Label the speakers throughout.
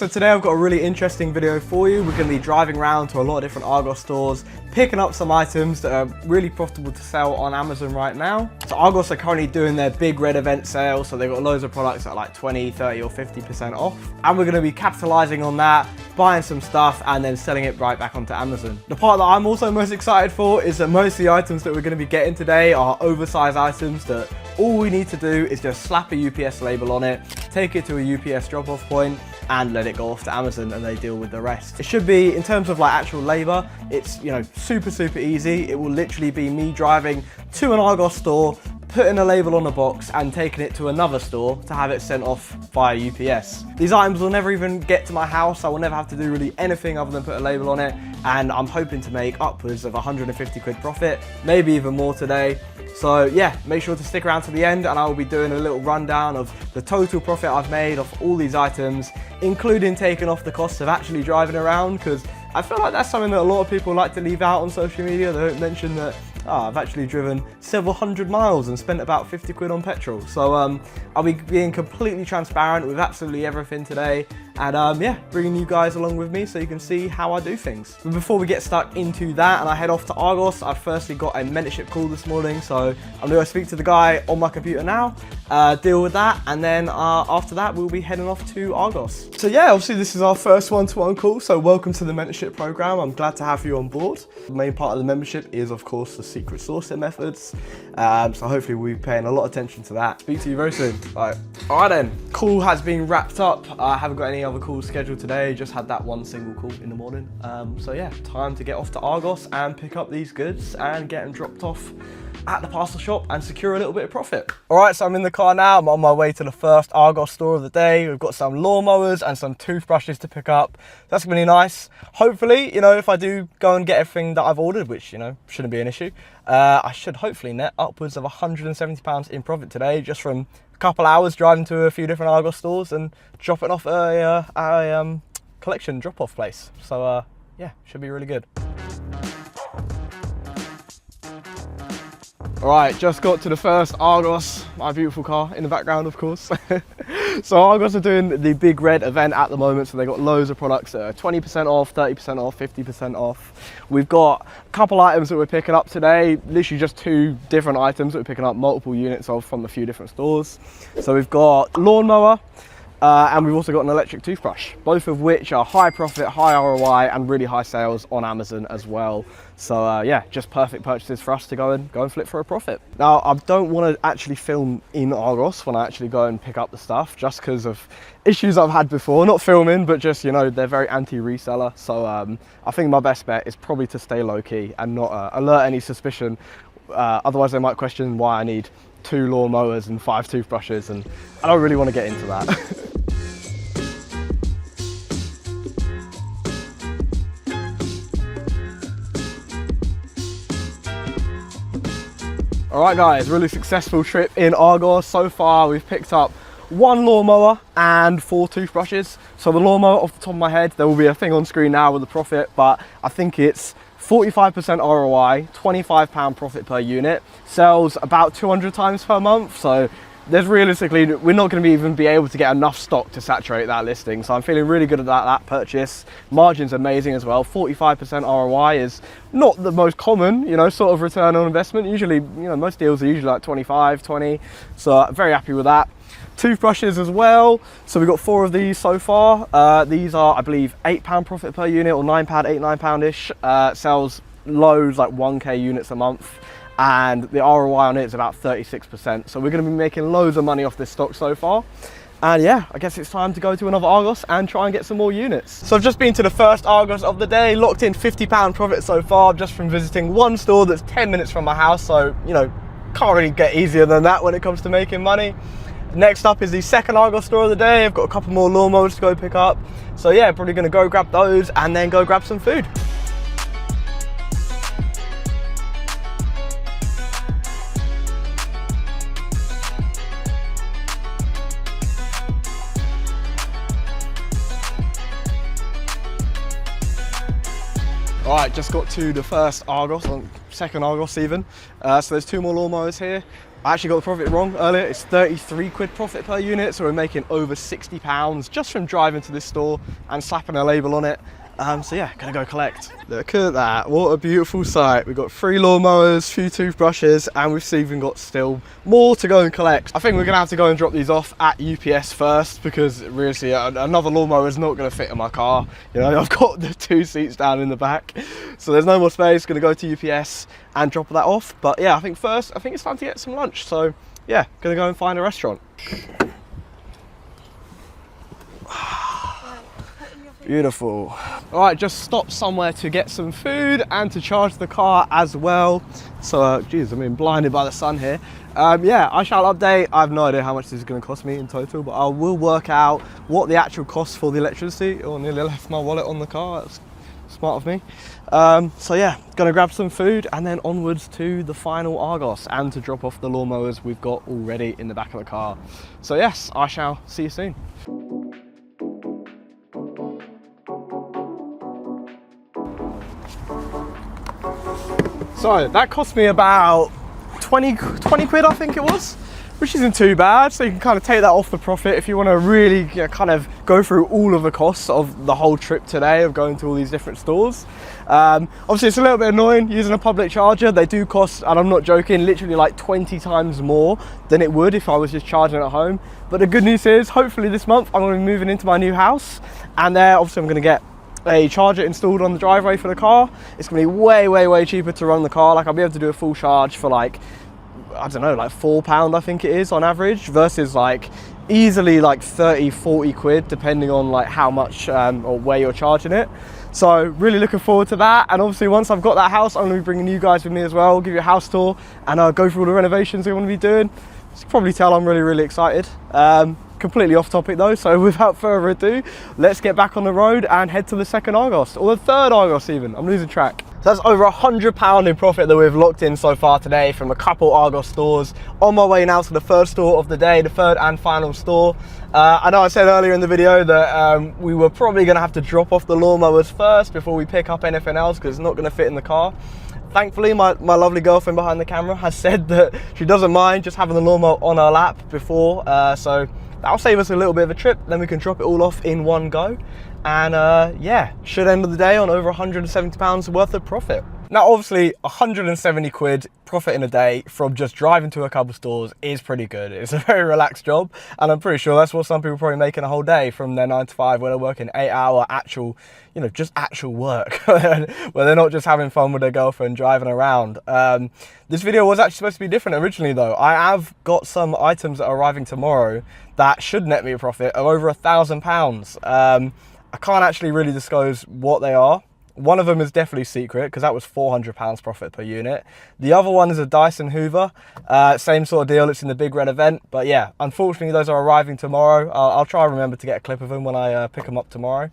Speaker 1: So today I've got a really interesting video for you. We're going to be driving around to a lot of different Argos stores, picking up some items that are really profitable to sell on Amazon right now. So Argos are currently doing their big red event sale, so they've got loads of products that are like 20, 30 or 50% off. And we're going to be capitalizing on that, buying some stuff and then selling it right back onto Amazon. The part that I'm also most excited for is that most of the items that we're going to be getting today are oversized items that all we need to do is just slap a UPS label on it, take it to a UPS drop-off point, and let it go off to Amazon and they deal with the rest. It should be, in terms of like actual labor, it's, you know, super easy. It will literally be me driving to an Argos store, putting a label on the box and taking it to another store to have it sent off via UPS. These items will never even get to my house. I will never have to do really anything other than put a label on it. And I'm hoping to make upwards of 150 quid profit, maybe even more today. So yeah, make sure to stick around to the end and I will be doing a little rundown of the total profit I've made off all these items, including taking off the cost of actually driving around, because I feel like that's something that a lot of people like to leave out on social media. They don't mention that I've actually driven several hundred miles and spent about 50 quid on petrol. So I'll be being completely transparent with absolutely everything today. And yeah, bringing you guys along with me so you can see how I do things. But before we get stuck into that and I head off to Argos, I've firstly got a mentorship call this morning. So I'm going to speak to the guy on my computer now, deal with that. And then after that, we'll be heading off to Argos. So yeah, obviously this is our first one-to-one call. So welcome to the mentorship program. I'm glad to have you on board. The main part of the membership is of course the secret sourcing methods. So hopefully we'll be paying a lot of attention to that. Speak to you very soon. All right then, call has been wrapped up. I haven't got any other calls scheduled today, just had that one single call in the morning. So yeah, time to get off to Argos and pick up these goods and get them dropped off at the parcel shop and secure a little bit of profit. All right, so I'm in the car now. I'm on my way to the first Argos store of the day. We've got some lawnmowers and some toothbrushes to pick up. That's gonna be nice. Hopefully, you know, if I do go and get everything that I've ordered, which, you know, shouldn't be an issue, I should hopefully net upwards of £170 in profit today, just from a couple hours driving to a few different Argos stores and dropping off a collection drop-off place. So yeah, should be really good. All right, just got to the first Argos, my beautiful car in the background, of course. So Argos are doing the big red event at the moment, so they got loads of products that are 20% off, 30% off, 50% off. We've got a couple items that we're picking up today, literally just two different items that we're picking up multiple units of from a few different stores. So we've got lawnmower, and we've also got an electric toothbrush, both of which are high profit, high ROI, and really high sales on Amazon as well. So yeah, just perfect purchases for us to go and flip for a profit. Now, I don't want to actually film in Argos when I actually go and pick up the stuff, just because of issues I've had before. Not filming, but just, you know, they're very anti-reseller. So I think my best bet is probably to stay low key and not alert any suspicion. Otherwise, they might question why I need 2 lawnmowers and 5 toothbrushes, and I don't really want to get into that. All right guys, really successful trip in Argos. So far we've picked up 1 lawnmower and 4 toothbrushes. So the lawnmower, off the top of my head, there will be a thing on screen now with the profit, but I think it's 45% ROI, £25 profit per unit, sells about 200 times per month. So there's realistically, we're not going to even be able to get enough stock to saturate that listing. So I'm feeling really good about that purchase. Margin's amazing as well. 45% ROI is not the most common, you know, sort of return on investment. Usually, you know, most deals are usually like 25, 20. So I'm very happy with that. Toothbrushes as well. So we've got 4 of these so far. These are, I believe, £8 profit per unit, or £9, £9-ish. Sells loads, like 1K units a month. And the ROI on it is about 36%. So we're going to be making loads of money off this stock so far. And yeah, I guess it's time to go to another Argos and try and get some more units. So I've just been to the first Argos of the day, locked in £50 profit so far, just from visiting one store that's 10 minutes from my house. So, you know, can't really get easier than that when it comes to making money. Next up is the second Argos store of the day. I've got a couple more lawnmowers to go pick up. So yeah, probably going to go grab those and then go grab some food. All right, just got to the first Argos, second Argos even. So there's 2 more lawnmowers here. I actually got the profit wrong earlier. It's 33 quid profit per unit, so we're making over £60 just from driving to this store and slapping a label on it. So yeah, gonna go collect. Look at that, what a beautiful sight. We've got 3 lawnmowers, few toothbrushes, and we've even got still more to go and collect. I think we're gonna have to go and drop these off at UPS first, because really another lawnmower is not gonna fit in my car. You know, I've got the 2 seats down in the back, so there's no more space. Gonna go to UPS and drop that off. But yeah, I think first, I think it's time to get some lunch. So yeah, gonna go and find a restaurant. Beautiful. All right, just stopped somewhere to get some food and to charge the car as well. So, geez, I'm being blinded by the sun here. Yeah, I shall update. I have no idea how much this is going to cost me in total, but I will work out what the actual cost for the electricity. Oh, nearly left my wallet on the car. That's smart of me. So yeah, gonna grab some food and then onwards to the final Argos and to drop off the lawnmowers we've got already in the back of the car. So yes, I shall see you soon. So that cost me about 20 quid, I think it was, which isn't too bad. So you can kind of take that off the profit if you want to really kind of go through all of the costs of the whole trip today of going to all these different stores. Obviously it's a little bit annoying using a public charger. They do cost, and I'm not joking, literally like 20 times more than it would if I was just charging at home. But the good news is, hopefully this month I'm going to be moving into my new house, and there obviously I'm going to get a charger installed on the driveway for the car. It's going to be way cheaper to run the car. Like, I'll be able to do a full charge for like, I don't know, like £4 I think it is on average, versus like easily like 30-40 quid depending on like how much or where you're charging it. So really looking forward to that. And obviously once I've got that house, I'm going to be bringing you guys with me as well, give you a house tour and go through all the renovations we want to be doing. You can probably tell I'm really excited. Completely off topic though, so without further ado, let's get back on the road and head to the second Argos, or the third Argos even. I'm losing track. So that's over £100 in profit that we've locked in so far today from a couple Argos stores. On my way now to the third store of the day, the third and final store. I know I said earlier in the video that we were probably going to have to drop off the lawnmowers first before we pick up anything else, because it's not going to fit in the car. Thankfully, my lovely girlfriend behind the camera has said that she doesn't mind just having the lawnmower on her lap before, so that'll save us a little bit of a trip. Then we can drop it all off in one go. And yeah, should end of the day on over £170 worth of profit. Now, obviously, 170 quid profit in a day from just driving to a couple stores is pretty good. It's a very relaxed job, and I'm pretty sure that's what some people probably make in a whole day from their 9 to 5, where they're working 8-hour actual, you know, just actual work, where they're not just having fun with their girlfriend driving around. This video was actually supposed to be different originally though. I have got some items that are arriving tomorrow that should net me a profit of over £1,000. I can't actually really disclose what they are. One of them is definitely secret, because that was £400 profit per unit. The other one is a Dyson Hoover. Same sort of deal, it's in the big red event. But yeah, unfortunately those are arriving tomorrow. I'll try and remember to get a clip of them when I pick them up tomorrow.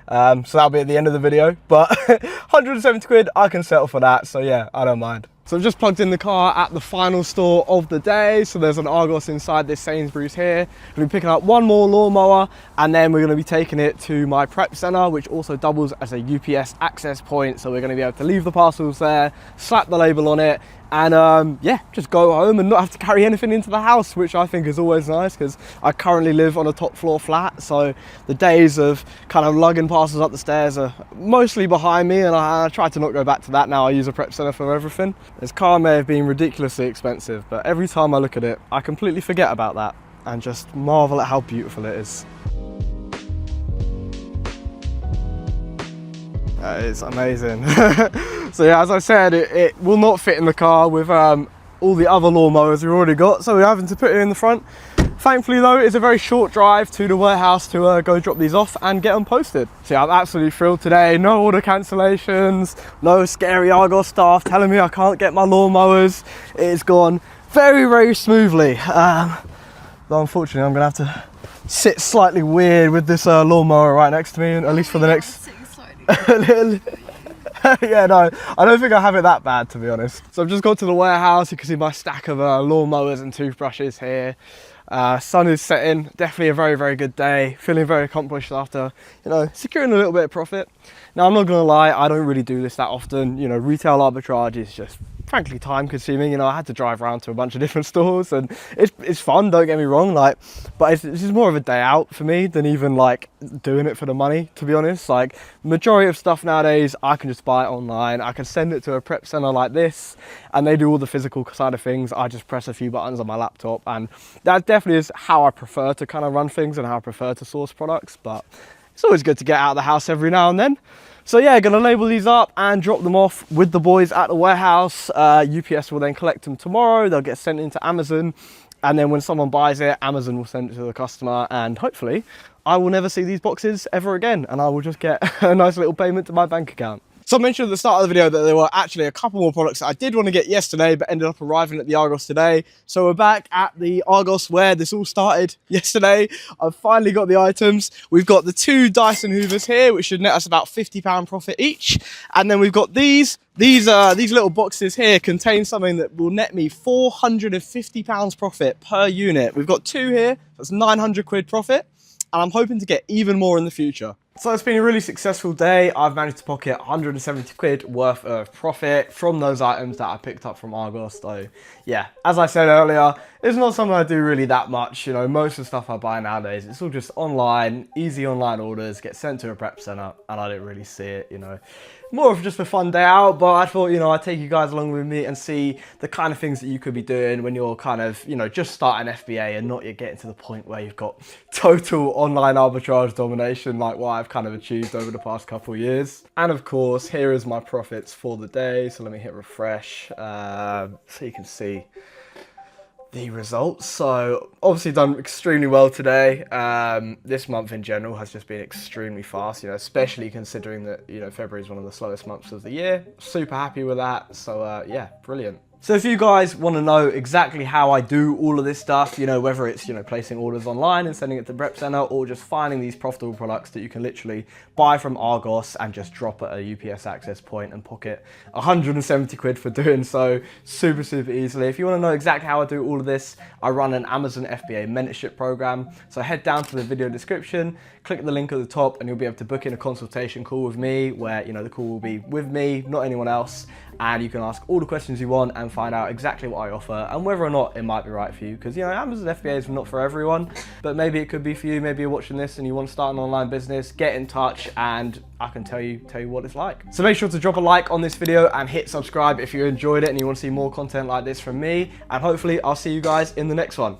Speaker 1: So that'll be at the end of the video. But 170 quid, I can settle for that. So yeah, I don't mind. So I've just plugged in the car at the final store of the day. So there's an Argos inside this Sainsbury's here. We'll be picking up one more lawnmower, and then we're going to be taking it to my prep center, which also doubles as a UPS access point. So we're going to be able to leave the parcels there, slap the label on it, and yeah, just go home and not have to carry anything into the house, which I think is always nice, because I currently live on a top floor flat, so the days of kind of lugging parcels up the stairs are mostly behind me, and I try to not go back to that now. I use a prep center for everything. This car may have been ridiculously expensive, but every time I look at it, I completely forget about that and just marvel at how beautiful it is. That is amazing. So yeah, as I said, it will not fit in the car with all the other lawnmowers we've already got, so we're having to put it in the front. Thankfully though, it's a very short drive to the warehouse to go drop these off and get them posted. So yeah, I'm absolutely thrilled today. No order cancellations, no scary Argos staff telling me I can't get my lawnmowers. It's gone very smoothly. Though unfortunately I'm gonna have to sit slightly weird with this lawnmower right next to me, at least for the next... Yeah, no, I don't think I have it that bad, to be honest. So I've just got to the warehouse. You can see my stack of lawnmowers and toothbrushes here. Sun is setting, definitely a very good day. Feeling very accomplished after, you know, securing a little bit of profit. Now, I'm not gonna lie, I don't really do this that often. You know, retail arbitrage is just frankly time consuming. You know, I had to drive around to a bunch of different stores, and it's fun, don't get me wrong, like, but it's just more of a day out for me than even like doing it for the money, to be honest. Like, majority of stuff nowadays I can just buy it online. I can send it to a prep center like this and they do all the physical side of things. I just press a few buttons on my laptop, and that definitely is how I prefer to kind of run things and how I prefer to source products. But it's always good to get out of the house every now and then. So yeah, gonna label these up and drop them off with the boys at the warehouse. UPS will then collect them tomorrow. They'll get sent into Amazon, and then when someone buys it, Amazon will send it to the customer, and hopefully I will never see these boxes ever again, and I will just get a nice little payment to my bank account. So I mentioned at the start of the video that there were actually a couple more products that I did want to get yesterday, but ended up arriving at the Argos today. So we're back at the Argos where this all started yesterday. I've finally got the items. We've got the 2 Dyson Hoovers here, which should net us about £50 profit each. And then we've got these little boxes here contain something that will net me £450 profit per unit. We've got 2 here, that's 900 quid profit, and I'm hoping to get even more in the future. So it's been a really successful day. I've managed to pocket 170 quid worth of profit from those items that I picked up from Argos. So yeah, as I said earlier, it's not something I do really that much. You know, most of the stuff I buy nowadays, it's all just online, easy online orders, get sent to a prep center, and I don't really see it, you know. More of just a fun day out, but I thought, you know, I'd take you guys along with me and see the kind of things that you could be doing when you're kind of, you know, just starting FBA and not yet getting to the point where you've got total online arbitrage domination like what I've kind of achieved over the past couple of years. And of course, here is my profits for the day. So let me hit refresh so you can see the results. So obviously done extremely well today. This month in general has just been extremely fast, you know, especially considering that, you know, February is one of the slowest months of the year. Super happy with that. So yeah, brilliant. So if you guys want to know exactly how I do all of this stuff, you know, whether it's, you know, placing orders online and sending it to the prep center, or just finding these profitable products that you can literally buy from Argos and just drop at a UPS access point and pocket 170 quid for doing so super easily. If you want to know exactly how I do all of this, I run an Amazon FBA mentorship program. So head down to the video description, click the link at the top, and you'll be able to book in a consultation call with me where, you know, the call will be with me, not anyone else. And you can ask all the questions you want and find out exactly what I offer and whether or not it might be right for you. Because, you know, Amazon FBA is not for everyone, but maybe it could be for you. Maybe you're watching this and you want to start an online business, get in touch and I can tell you what it's like. So make sure to drop a like on this video and hit subscribe if you enjoyed it and you want to see more content like this from me. And hopefully I'll see you guys in the next one.